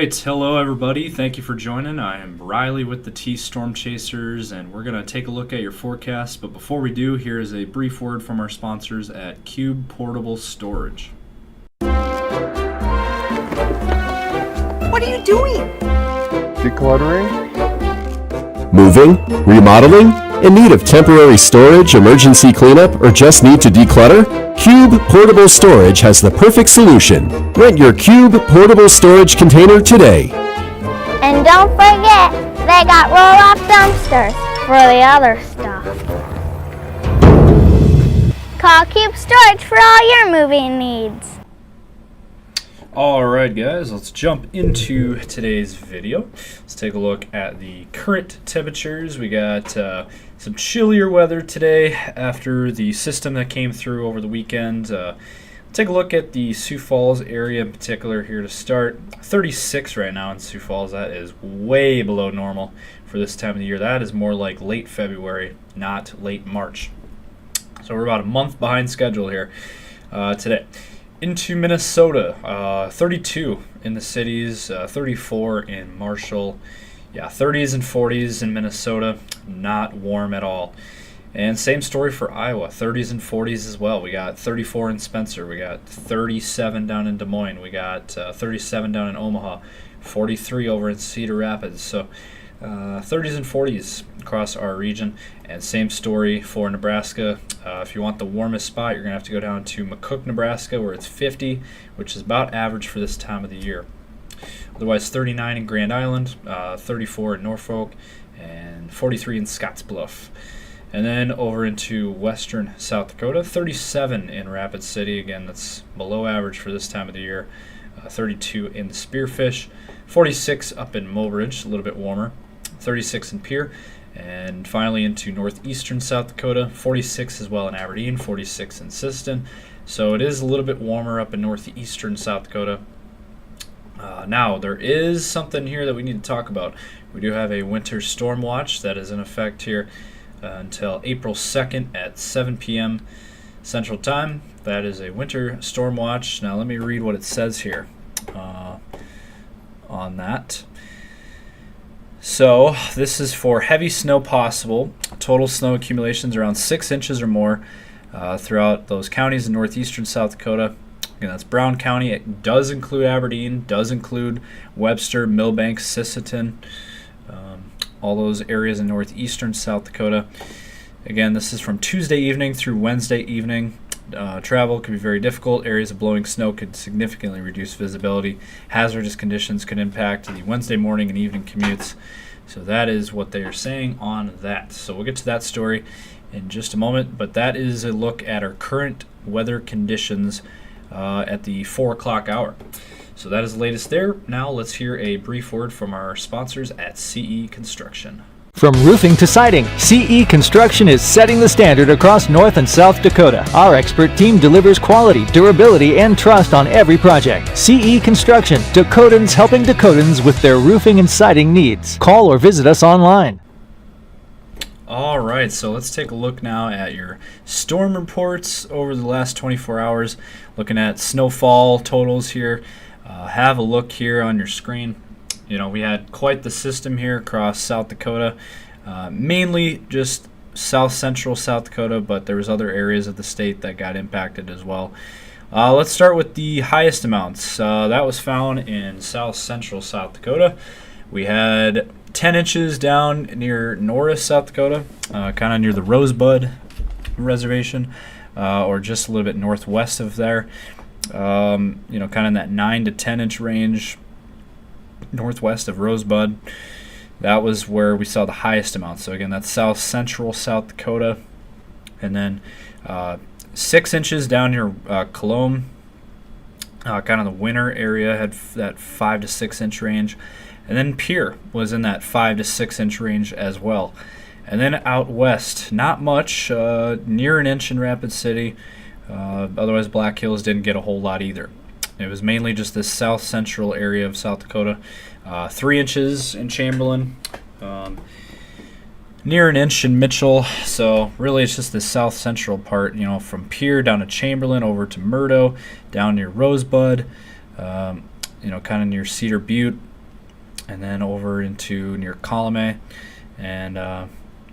right, hello everybody. Thank you for joining. I am Riley with the T Storm Chasers, and we're going to take a look at your forecast. But before we do, here is a brief word from our sponsors at Cube Portable Storage. What are you doing? Decluttering? Moving? Remodeling? In need of temporary storage, emergency cleanup, or just need to declutter? Cube Portable Storage has the perfect solution. Rent your Cube Portable Storage container today. And don't forget, they got roll-off dumpsters for the other stuff. Call Cube Storage for all your moving needs. Alright guys, let's jump into today's video. Let's take a look at the current temperatures. We got some chillier weather today after the system that came through over the weekend. Take a look at the Sioux Falls area in particular here to start. 36 right now in Sioux Falls. That is way below normal for this time of the year. That is more like late February, not late March. So we're about a month behind schedule here today. Into Minnesota, 32 in the cities, 34 in Marshall. Yeah, 30s and 40s in Minnesota, not warm at all. And same story for Iowa, 30s and 40s as well. We got 34 in Spencer, we got 37 down in Des Moines, we got 37 down in Omaha, 43 over in Cedar Rapids. So 30s and 40s across our region. And same story for Nebraska. If you want the warmest spot, you're going to have to go down to McCook, Nebraska, where it's 50, which is about average for this time of the year. Otherwise, 39 in Grand Island, 34 in Norfolk, and 43 in Scottsbluff. And then over into western South Dakota, 37 in Rapid City. Again, that's below average for this time of the year. 32 in the Spearfish, 46 up in Mobridge, a little bit warmer, 36 in Pierre. And finally into northeastern South Dakota, 46 as well in Aberdeen, 46 in Siston. So it is a little bit warmer up in northeastern South Dakota. Now, there is something here that we need to talk about. We do have a winter storm watch that is in effect here until April 2nd at 7 p.m. Central Time. That is a winter storm watch. Now, let me read what it says here on that. So this is for heavy snow possible. Total snow accumulations around 6 inches or more throughout those counties in northeastern South Dakota. Again, that's Brown County. It does include Aberdeen, does include Webster, Milbank, Sisseton, all those areas in northeastern South Dakota. Again, this is from Tuesday evening through Wednesday evening. Travel could be very difficult. Areas of blowing snow could significantly reduce visibility. Hazardous conditions could impact the Wednesday morning and evening commutes. So that is what they are saying on that. So we'll get to that story in just a moment, but that is a look at our current weather conditions at the 4 o'clock hour. So that is the latest there. Now let's hear a brief word from our sponsors at CE Construction. From roofing to siding, CE Construction is setting the standard across North and South Dakota. Our expert team delivers quality, durability, and trust on every project. CE Construction, Dakotans helping Dakotans with their roofing and siding needs. Call or visit us online. All right, so let's take a look now at your storm reports over the last 24 hours. Looking at snowfall totals here. Have a look here on your screen. You know, we had quite the system here across South Dakota, mainly just south central South Dakota, but there was other areas of the state that got impacted as well. Let's start with the highest amounts. That was found in south central South Dakota. We had 10 inches down near Norris, South Dakota, kind of near the Rosebud Reservation, or just a little bit northwest of there. You know, kind of in that 9 to 10 inch range northwest of Rosebud. That was where we saw the highest amount. So again, that's south central South Dakota. And then 6 inches down near Colome, kind of the winter area, had that 5 to 6 inch range. And then Pierre was in that 5 to 6 inch range as well. And then out west, not much, near an inch in Rapid City. Otherwise, Black Hills didn't get a whole lot either. It was mainly just the south central area of South Dakota. 3 inches in Chamberlain, near an inch in Mitchell. So really it's just the south central part, you know, from Pierre down to Chamberlain over to Murdo, down near Rosebud, you know, kind of near Cedar Butte, and then over into near Colomé and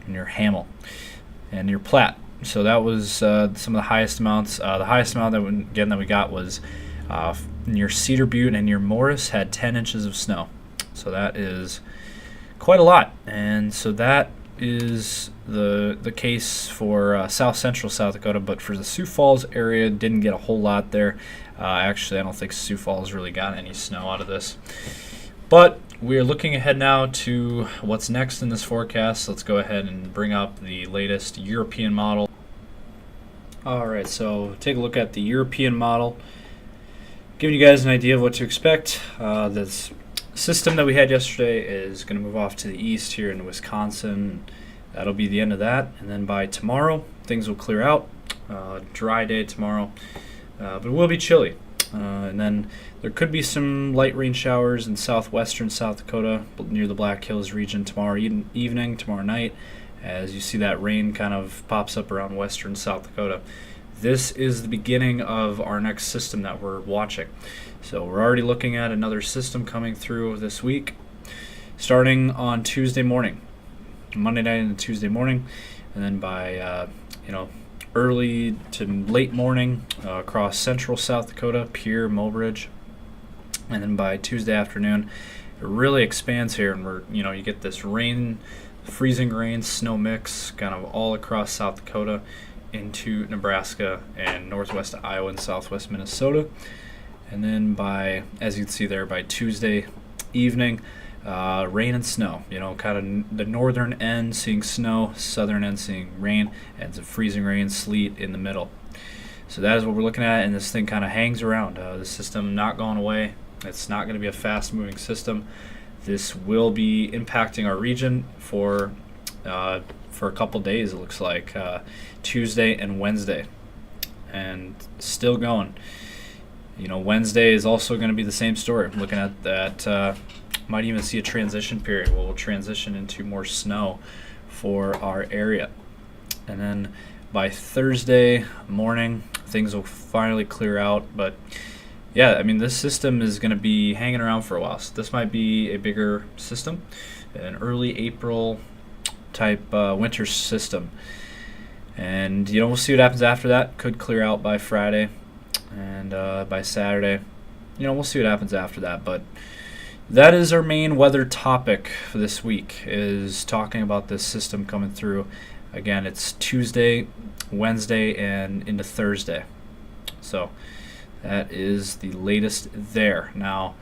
near Hamel and near Platte. So that was some of the highest amounts. The highest amount that we got was near Cedar Butte and near Morris had 10 inches of snow. So that is quite a lot. And so that is the case for south central South Dakota, but for the Sioux Falls area, didn't get a whole lot there. Actually, I don't think Sioux Falls really got any snow out of this. But we are looking ahead now to what's next in this forecast. Let's go ahead and bring up the latest European model. Alright, so take a look at the European model, giving you guys an idea of what to expect. This system that we had yesterday is going to move off to the east here in Wisconsin. That'll be the end of that, and then by tomorrow things will clear out. Dry day tomorrow, but it will be chilly. And then there could be some light rain showers in southwestern South Dakota near the Black Hills region tomorrow evening, tomorrow night, as you see that rain kind of pops up around western South Dakota. This is the beginning of our next system that we're watching. So we're already looking at another system coming through this week, starting on Tuesday morning, Monday night and Tuesday morning, and then by early to late morning across central South Dakota, Pierre, Mobridge, and then by Tuesday afternoon, it really expands here, and you get this rain, freezing rain, snow mix, kind of all across South Dakota into Nebraska and northwest Iowa and southwest Minnesota. And then by, as you can see there, by Tuesday evening, rain and snow. Kind of the northern end seeing snow, southern end seeing rain, and some freezing rain, sleet in the middle. So that is what we're looking at, and this thing kind of hangs around. The system not going away. It's not going to be a fast-moving system. This will be impacting our region for a couple days, it looks like, Tuesday and Wednesday, and still going. Wednesday is also going to be the same story. I'm looking at that. Might even see a transition period where we'll transition into more snow for our area. And then by Thursday morning, things will finally clear out. But yeah, this system is going to be hanging around for a while. So this might be a bigger system, an early April type winter system. And we'll see what happens after that. Could clear out by Friday, and by Saturday, we'll see what happens after that. But that is our main weather topic for this week, is talking about this system coming through. Again, it's Tuesday, Wednesday, and into Thursday. So that is the latest there. Now,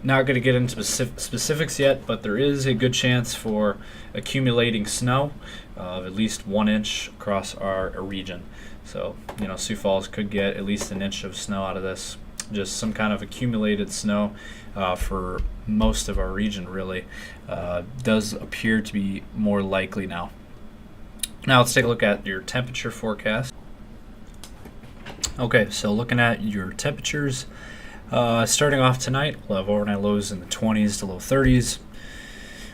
not going to get into specifics yet, but there is a good chance for accumulating snow of at least 1 inch across our region. So, Sioux Falls could get at least an inch of snow out of this. Just some kind of accumulated snow for most of our region, really, does appear to be more likely now. Now let's take a look at your temperature forecast. Okay, so looking at your temperatures, starting off tonight, we'll have overnight lows in the 20s to low 30s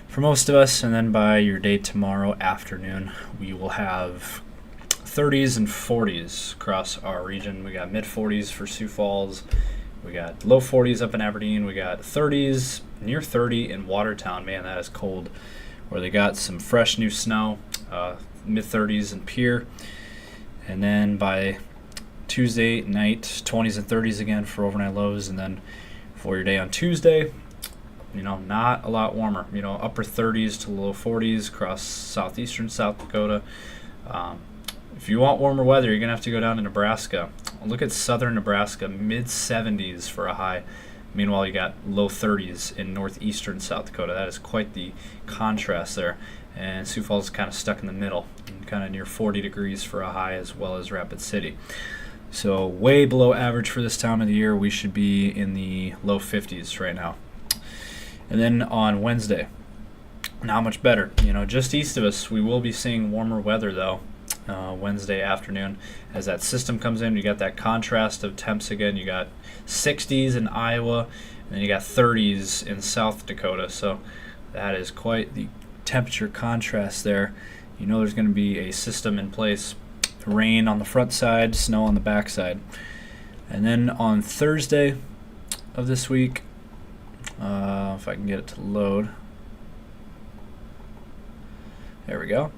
for most of us, and then by your day tomorrow afternoon, we will have 30s and 40s across our region. We got mid 40s for Sioux Falls. We got low 40s up in Aberdeen. We got 30s, near 30 in Watertown. Man, that is cold. Where they got some fresh new snow, mid 30s in Pierre. And then by Tuesday night, 20s and 30s again for overnight lows. And then for your day on Tuesday, not a lot warmer. Upper 30s to low 40s across southeastern South Dakota. If you want warmer weather, you're going to have to go down to Nebraska. Look at southern Nebraska, mid-70s for a high. Meanwhile, you got low 30s in northeastern South Dakota. That is quite the contrast there. And Sioux Falls is kind of stuck in the middle, kind of near 40 degrees for a high, as well as Rapid City. So way below average for this time of the year. We should be in the low 50s right now. And then on Wednesday, not much better. Just east of us, we will be seeing warmer weather, though. Wednesday afternoon, as that system comes in, you got that contrast of temps again. You got 60s in Iowa, and then you got 30s in South Dakota. So that is quite the temperature contrast there. There's going to be a system in place. Rain on the front side, snow on the back side. And then on Thursday of this week, If I can get it to load. There we go.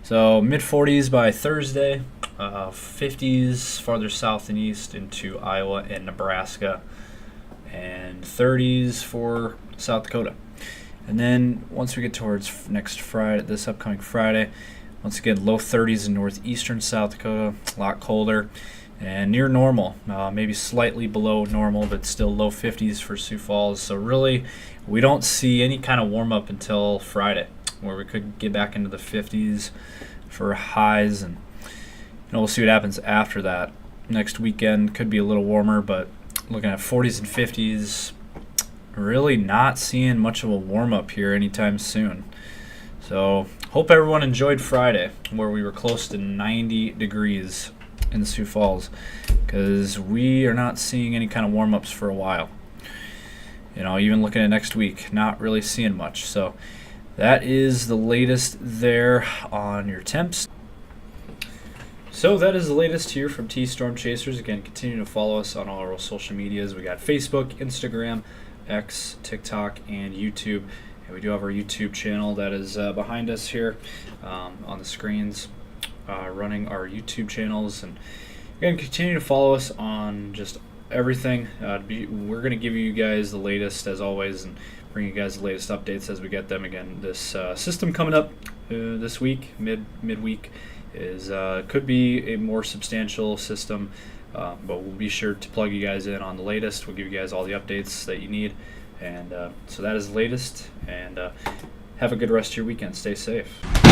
So mid 40s by Thursday, 50s farther south and east into Iowa and Nebraska, and 30s for South Dakota. And then once we get towards next Friday, this upcoming Friday, once again low 30s in northeastern South Dakota, a lot colder and near normal, maybe slightly below normal, but still low 50s for Sioux Falls. So really, we don't see any kind of warm up until Friday, where we could get back into the 50s for highs, and we'll see what happens after that. Next weekend could be a little warmer, but looking at 40s and 50s, really not seeing much of a warm up here anytime soon. So hope everyone enjoyed Friday, where we were close to 90 degrees in Sioux Falls, because we are not seeing any kind of warm ups for a while. Even looking at next week, not really seeing much. So that is the latest there on your temps. So that is the latest here from T-Storm Chasers. Again, continue to follow us on all our social medias. We got Facebook, Instagram, X, TikTok, and YouTube. And we do have our YouTube channel that is behind us here on the screens, running our YouTube channels. And again, continue to follow us on just everything. We're going to give you guys the latest as always, and bring you guys the latest updates as we get them. Again, this system coming up this week, midweek, is could be a more substantial system, but we'll be sure to plug you guys in on the latest. We'll give you guys all the updates that you need, and so that is the latest. And have a good rest of your weekend. Stay safe.